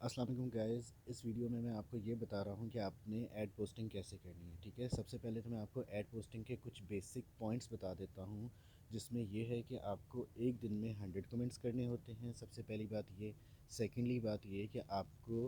अस्सलाम वालेकुम गाइस। इस वीडियो में मैं आपको ये बता रहा हूँ कि आपने ऐड पोस्टिंग कैसे करनी है। ठीक है, सबसे पहले तो मैं आपको ऐड पोस्टिंग के कुछ बेसिक पॉइंट्स बता देता हूँ, जिसमें ये है कि आपको एक दिन में 100 कमेंट्स करने होते हैं। सबसे पहली बात ये। सेकेंडली बात ये कि आपको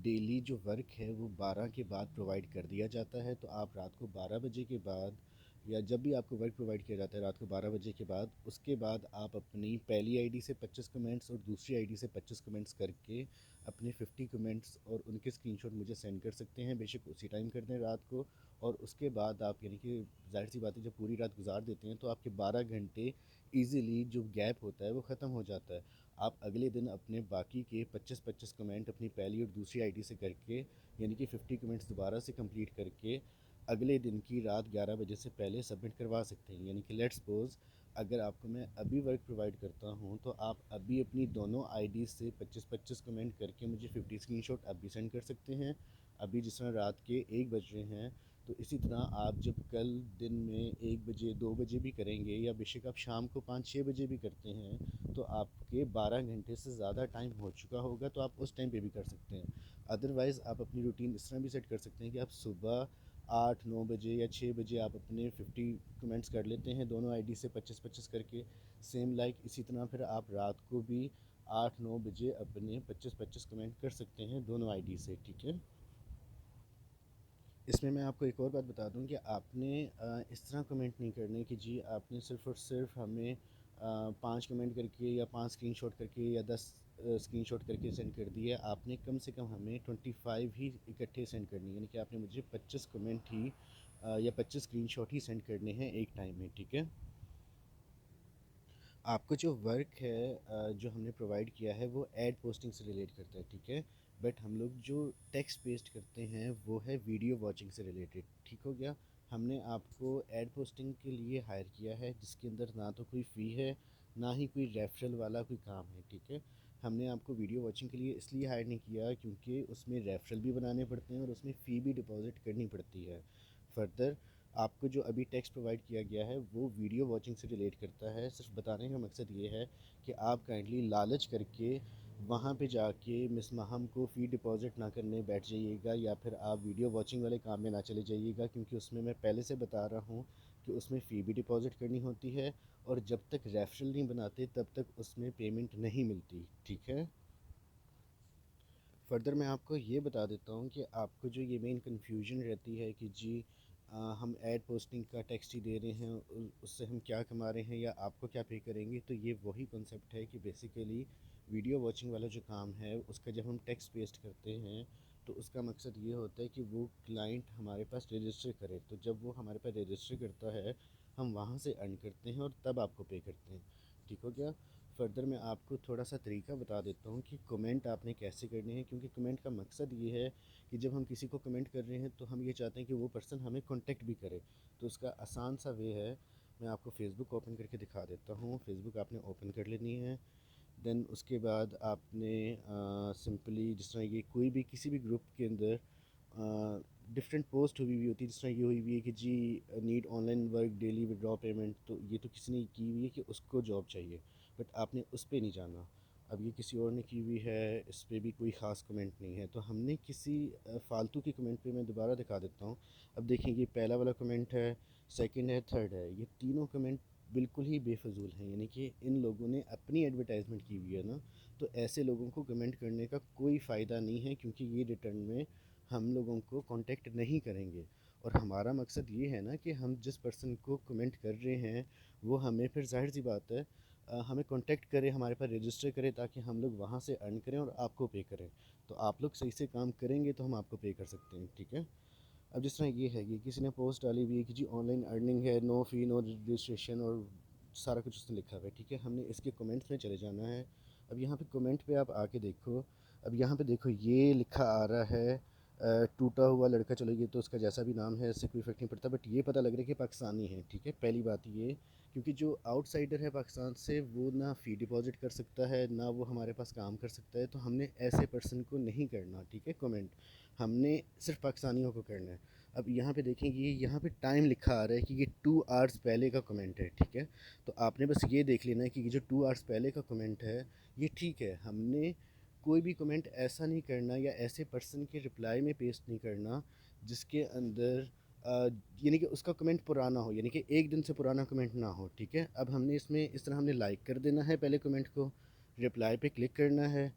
डेली जो वर्क है वो 12 के बाद प्रोवाइड कर दिया जाता है। तो आप रात को 12 बजे के बाद, या जब भी आपको वर्क प्रोवाइड किया जाता है रात को 12 बजे के बाद, उसके बाद आप अपनी पहली आईडी से 25 कमेंट्स और दूसरी आईडी से 25 कमेंट्स करके अपने 50 कमेंट्स और उनके स्क्रीनशॉट मुझे सेंड कर सकते हैं। बेशक उसी टाइम कर दें रात को। और उसके बाद आप, यानी कि ज़ाहिर सी बात है, जब पूरी रात गुजार देते हैं तो आपके 12 घंटे ईज़िली जो गैप होता है वो ख़त्म हो जाता है। आप अगले दिन अपने बाकी के 25-25 कमेंट अपनी पहली और दूसरी आईडी से करके, यानी कि 50 कमेंट्स दोबारा से कंप्लीट करके अगले दिन की रात 11 बजे से पहले सबमिट करवा सकते हैं। यानी कि लेट्स सपोज़ अगर आपको मैं अभी वर्क प्रोवाइड करता हूँ तो आप अभी अपनी दोनों आईडी से 25-25 कमेंट करके मुझे 50 स्क्रीनशॉट अभी सेंड कर सकते हैं। अभी जिस तरह रात के 1 बज रहे हैं, तो इसी तरह आप जब कल दिन में 1 बजे 2 बजे भी करेंगे, या बेशक आप शाम को 5-6 बजे भी करते हैं, तो आपके 12 घंटे से ज़्यादा टाइम हो चुका होगा, तो आप उस टाइम पे भी कर सकते हैं। अदरवाइज़ आप अपनी रूटीन इस तरह भी सेट कर सकते हैं कि आप सुबह 8-9 बजे या 6 बजे आप अपने 50 कमेंट्स कर लेते हैं दोनों आईडी से 25-25 करके। सेम लाइक इसी तरह फिर आप रात को भी 8-9 बजे अपने 25-25 कमेंट कर सकते हैं दोनों आईडी से। ठीक है, इसमें मैं आपको एक और बात बता दूं कि आपने इस तरह कमेंट नहीं करने कि जी आपने सिर्फ़ और सिर्फ हमें 5 कमेंट करके या 5 स्क्रीनशॉट करके या 10 स्क्रीनशॉट करके सेंड कर दिए। आपने कम से कम हमें 25 ही इकट्ठे सेंड करनी है, यानी कि आपने मुझे 25 कमेंट ही या 25 स्क्रीनशॉट ही सेंड करने हैं एक टाइम में। ठीक है, आपको जो वर्क है जो हमने प्रोवाइड किया है वो ऐड पोस्टिंग से रिलेट करता है। ठीक है, बट हम लोग जो टेक्स्ट पेस्ट करते हैं वो है वीडियो वॉचिंग से रिलेटेड। ठीक हो गया, हमने आपको ऐड पोस्टिंग के लिए हायर किया है जिसके अंदर ना तो कोई फ़ी है, ना ही कोई रेफरल वाला कोई काम है। ठीक है, हमने आपको वीडियो वॉचिंग के लिए इसलिए हायर नहीं किया क्योंकि उसमें रेफरल भी बनाने पड़ते हैं और उसमें फ़ी भी डिपॉज़िट करनी पड़ती है। फर्दर आपको जो अभी टेक्स्ट प्रोवाइड किया गया है वो वीडियो वॉचिंग से रिलेट करता है। सिर्फ बताने का मकसद ये है कि आप काइंडली लालच करके वहाँ पे जाके मिस महम को फ़ी डिपॉज़िट ना करने बैठ जाइएगा, या फिर आप वीडियो वॉचिंग वाले काम में ना चले जाइएगा, क्योंकि उसमें मैं पहले से बता रहा हूँ कि उसमें फ़ी भी डिपॉज़िट करनी होती है, और जब तक रेफरल नहीं बनाते तब तक उसमें पेमेंट नहीं मिलती। ठीक है, फ़र्दर मैं आपको ये बता देता हूँ कि आपको जो ये मेन कन्फ्यूजन रहती है कि जी हम ऐड पोस्टिंग का टेक्स्ट ही दे रहे हैं, उससे हम क्या कमा रहे हैं या आपको क्या पे करेंगे, तो ये वही कॉन्सेप्ट है कि बेसिकली वीडियो वॉचिंग वाला जो काम है उसका जब हम टेक्स्ट पेस्ट करते हैं तो उसका मकसद ये होता है कि वो क्लाइंट हमारे पास रजिस्टर करे। तो जब वो हमारे पास रजिस्टर करता है हम वहाँ से अर्न करते हैं और तब आपको पे करते हैं। ठीक हो गया, फ़र्दर मैं आपको थोड़ा सा तरीका बता देता हूँ कि कमेंट आपने कैसे करने हैं, क्योंकि कमेंट का मकसद ये है कि जब हम किसी को कमेंट कर रहे हैं तो हम ये चाहते हैं कि वो पर्सन हमें कांटेक्ट भी करे। तो उसका आसान सा वे है, मैं आपको फ़ेसबुक ओपन करके दिखा देता हूँ। फ़ेसबुक आपने ओपन कर लेनी है। देन उसके बाद आपने सिंपली, जिस तरह ये कोई भी किसी भी ग्रुप के अंदर डिफरेंट पोस्ट हुई हुई होती है, जिस तरह ये हुई हुई है कि जी need online work daily withdraw payment, तो ये तो किसी ने की हुई है कि उसको जॉब चाहिए, बट आपने उस पर नहीं जाना। अब ये किसी और ने की हुई है, इस पर भी कोई ख़ास कमेंट नहीं है, तो हमने किसी फालतू की कमेंट पे मैं दोबारा दिखा देता हूँ। अब देखें, ये पहला वाला कमेंट है, सेकंड है, थर्ड है, ये तीनों कमेंट बिल्कुल ही बेफजूल हैं। यानी कि इन लोगों ने अपनी एडवर्टाइजमेंट की हुई है ना, तो ऐसे लोगों को कमेंट करने का कोई फ़ायदा नहीं है, क्योंकि ये रिटर्न में हम लोगों को कांटेक्ट नहीं करेंगे। और हमारा मकसद ये है ना कि हम जिस पर्सन को कमेंट कर रहे हैं वो हमें फिर ज़ाहिर सी बात है हमें कांटेक्ट करे, हमारे पास रजिस्टर करे, ताकि हम लोग वहाँ से अर्न करें और आपको पे करें। तो आप लोग सही से काम करेंगे तो हम आपको पे कर सकते हैं। ठीक है, अब जिस तरह ये है, ये किसी ने पोस्ट डाली हुई है कि जी ऑनलाइन अर्निंग है, नो फ़ी नो रजिस्ट्रेशन, और सारा कुछ उसने लिखा हुआ है। ठीक है, हमने इसके कमेंट्स में चले जाना है। अब यहाँ पे कमेंट पे आप आके देखो, अब यहाँ पे देखो ये लिखा आ रहा है टूटा हुआ लड़का। चलो ये तो उसका जैसा भी नाम है इससे कोई फ़र्क नहीं पड़ता, बट ये पता लग रहा है कि पाकिस्तानी है। ठीक है, पहली बात ये, क्योंकि जो आउटसाइडर है पाकिस्तान से वो ना फ़ी डिपॉज़िट कर सकता है ना वो हमारे पास काम कर सकता है, तो हमने ऐसे पर्सन को नहीं करना। ठीक है, कमेंट हमने सिर्फ पाकिस्तानियों को करना है। अब यहाँ पे देखेंगे, यहाँ पे टाइम लिखा आ रहा है कि ये 2 आवर्स पहले का कमेंट है। ठीक है, तो आपने बस ये देख लेना है कि ये जो 2 आवर्स पहले का कमेंट है ये ठीक है। हमने کوئی بھی کمنٹ ایسا نہیں کرنا یا ایسے پرسن کے رپلائی میں پیسٹ نہیں کرنا جس کے اندر یعنی کہ اس کا کمنٹ پرانا ہو، یعنی کہ ایک دن سے پرانا کمنٹ نہ ہو، ٹھیک ہے. اب ہم نے اس میں اس طرح ہم نے لائک کر دینا ہے پہلے کمنٹ کو، رپلائی پہ کلک کرنا ہے.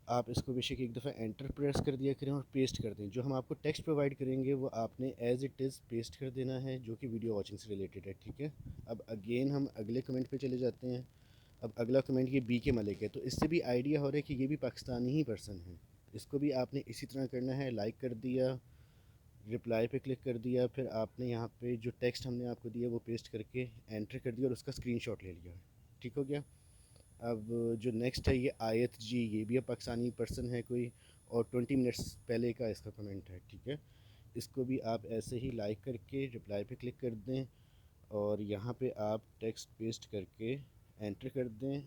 آپ اس کو بے شک ایک دفعہ انٹر پریس کر دیا کریں اور پیسٹ کر دیں. جو ہم آپ کو ٹیکسٹ پرووائڈ کریں گے وہ آپ نے ایز اٹ از پیسٹ کر دینا ہے، جو کہ ویڈیو واچنگ سے ریلیٹڈ ہے، ٹھیک ہے. اب اگین ہم اگلے کمنٹ پہ چلے جاتے ہیں. اب اگلا کمنٹ یہ بی کے ملک ہے، تو اس سے بھی آئیڈیا ہو رہا ہے کہ یہ بھی پاکستانی ہی پرسن ہے. اس کو بھی آپ نے اسی طرح کرنا ہے، لائک کر دیا، رپلائی پہ کلک کر دیا، پھر آپ نے یہاں پہ جو ٹیکسٹ ہم نے آپ کو دیا وہ پیسٹ کر کے انٹر کر دیا اور اس کا اسکرین شاٹ لے لیا. ٹھیک ہو گیا. اب جو نیکسٹ ہے یہ آیت جی، یہ بھی اب پاکستانی پرسن ہے کوئی، اور 20 منٹس پہلے کا اس کا کمنٹ ہے، ٹھیک ہے. اس کو بھی آپ ایسے ہی لائک کر کے رپلائی پہ کلک کر دیں اور یہاں پہ آپ ٹیکسٹ پیسٹ کر کے انٹر کر دیں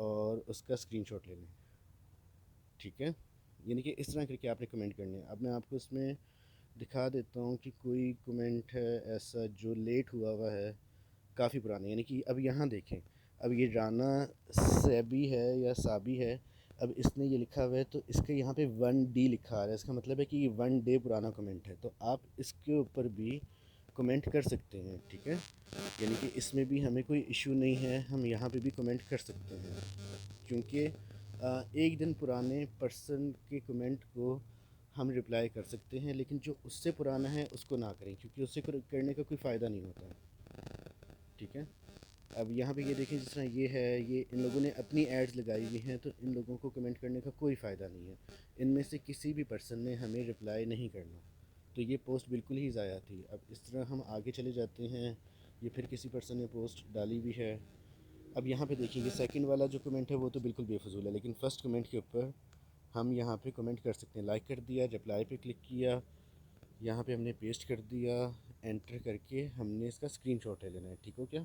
اور اس کا اسکرین شاٹ لے لیں، ٹھیک ہے. یعنی کہ اس طرح کر کے آپ نے کمنٹ کرنے ہیں. اب میں آپ کو اس میں دکھا دیتا ہوں کہ کوئی کمنٹ ہے ایسا جو لیٹ ہوا ہے، کافی پرانے، یعنی کہ اب یہاں دیکھیں. اب یہ رانا سیبی ہے یا سابی ہے، اب اس نے یہ لکھا ہوا ہے تو اس کے یہاں پہ 1D لکھا آ رہا ہے. اس کا مطلب ہے کہ یہ 1 ڈے پرانا کمنٹ ہے، تو آپ اس کے اوپر بھی کمنٹ کر سکتے ہیں، ٹھیک ہے. یعنی کہ اس میں بھی ہمیں کوئی ایشو نہیں ہے، ہم یہاں پہ بھی کمنٹ کر سکتے ہیں، کیونکہ ایک دن پرانے پرسن کے کمنٹ کو ہم رپلائی کر سکتے ہیں، لیکن جو اس سے پرانا ہے اس کو نہ کریں، کیونکہ اس سے کرنے کا کوئی فائدہ نہیں ہوتا، ٹھیک ہے. اب یہاں پہ یہ دیکھیں جس طرح یہ ہے، یہ ان لوگوں نے اپنی ایڈز لگائی ہوئی ہیں، تو ان لوگوں کو کمنٹ کرنے کا کوئی فائدہ نہیں ہے. ان میں سے کسی بھی پرسن نے ہمیں رپلائی نہیں کرنا، تو یہ پوسٹ بالکل ہی ضائع تھی. اب اس طرح ہم آگے چلے جاتے ہیں. یہ پھر کسی پرسن نے پوسٹ ڈالی بھی ہے. اب یہاں پہ دیکھیں، یہ سیکنڈ والا جو کمنٹ ہے وہ تو بالکل بے فضول ہے، لیکن فرسٹ کمنٹ کے اوپر ہم یہاں پہ کمنٹ کر سکتے ہیں. لائک کر دیا، رپلائی پہ کلک کیا، یہاں پہ ہم نے پیسٹ کر دیا، انٹر کر کے ہم نے اس کا اسکرین شاٹ لے لینا ہے. ٹھیک ہو کیا.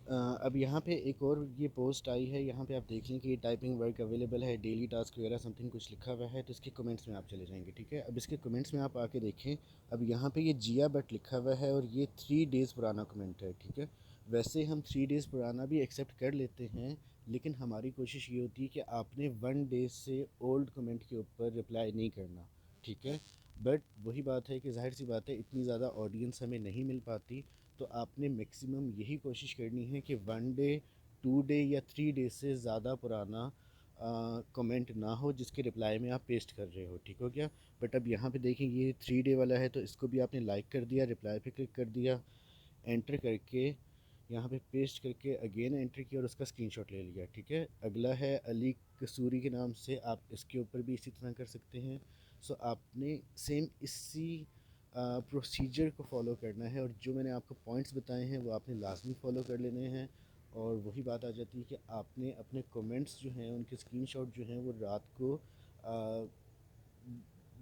اب یہاں پہ ایک اور یہ پوسٹ آئی ہے، یہاں پہ آپ دیکھ لیں کہ یہ ٹائپنگ ورک اویلیبل ہے، ڈیلی ٹاسک وغیرہ سم تھنگ کچھ لکھا ہوا ہے، تو اس کے کمنٹس میں آپ چلے جائیں گے، ٹھیک ہے. اب اس کے کمنٹس میں آپ آ کے دیکھیں. اب یہاں پہ یہ جیا بٹ لکھا ہوا ہے اور یہ 3 ڈیز پرانا کمنٹ ہے، ٹھیک ہے. ویسے ہم 3 ڈیز پرانا بھی ایکسیپٹ کر لیتے ہیں، لیکن ہماری کوشش یہ ہوتی ہے کہ آپ نے 1 ڈے سے اولڈ کمنٹ کے اوپر رپلائی نہیں کرنا، ٹھیک ہے. بٹ وہی بات ہے کہ ظاہر سی بات ہے اتنی زیادہ آڈینس ہمیں نہیں مل پاتی، تو آپ نے میکسیمم یہی کوشش کرنی ہے کہ 1 ڈے، 2 ڈے یا 3 ڈے سے زیادہ پرانا کمنٹ نہ ہو جس کے رپلائی میں آپ پیسٹ کر رہے ہو. ٹھیک ہو گیا. بٹ اب یہاں پہ دیکھیں یہ 3 ڈے والا ہے، تو اس کو بھی آپ نے لائک کر دیا، رپلائی پہ کلک کر دیا، انٹر کر کے یہاں پہ پیسٹ کر کے اگین انٹر کیا اور اس کا اسکرین شاٹ لے لیا، ٹھیک ہے. اگلا ہے علی قصوری کے نام سے، آپ اس کے اوپر بھی اسی طرح کر سکتے ہیں. سو آپ نے سیم اسی پروسیجر کو فالو کرنا ہے، اور جو میں نے آپ کو پوائنٹس بتائے ہیں وہ آپ نے لازمی فالو کر لینے ہیں. اور وہی بات آ جاتی ہے کہ آپ نے اپنے کمنٹس جو ہیں ان کے اسکرین شاٹ جو ہیں وہ رات کو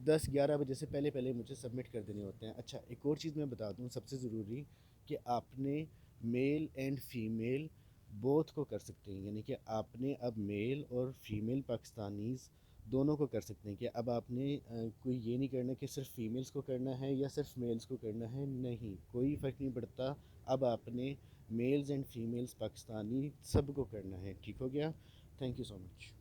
10-11 بجے سے پہلے پہلے مجھے سبمٹ کر دینے ہوتے ہیں. اچھا ایک اور چیز میں بتا دوں سب سے ضروری، کہ آپ نے میل اینڈ فیمیل بوتھ کو کر سکتے ہیں. یعنی کہ آپ نے اب میل اور فیمیل پاکستانیز دونوں کو کر سکتے ہیں، کہ اب آپ نے کوئی یہ نہیں کرنا کہ صرف فیمیلز کو کرنا ہے یا صرف میلز کو کرنا ہے، نہیں، کوئی فرق نہیں پڑتا. اب آپ نے میلز اینڈ فیمیلز پاکستانی سب کو کرنا ہے. ٹھیک ہو گیا. Thank you so much.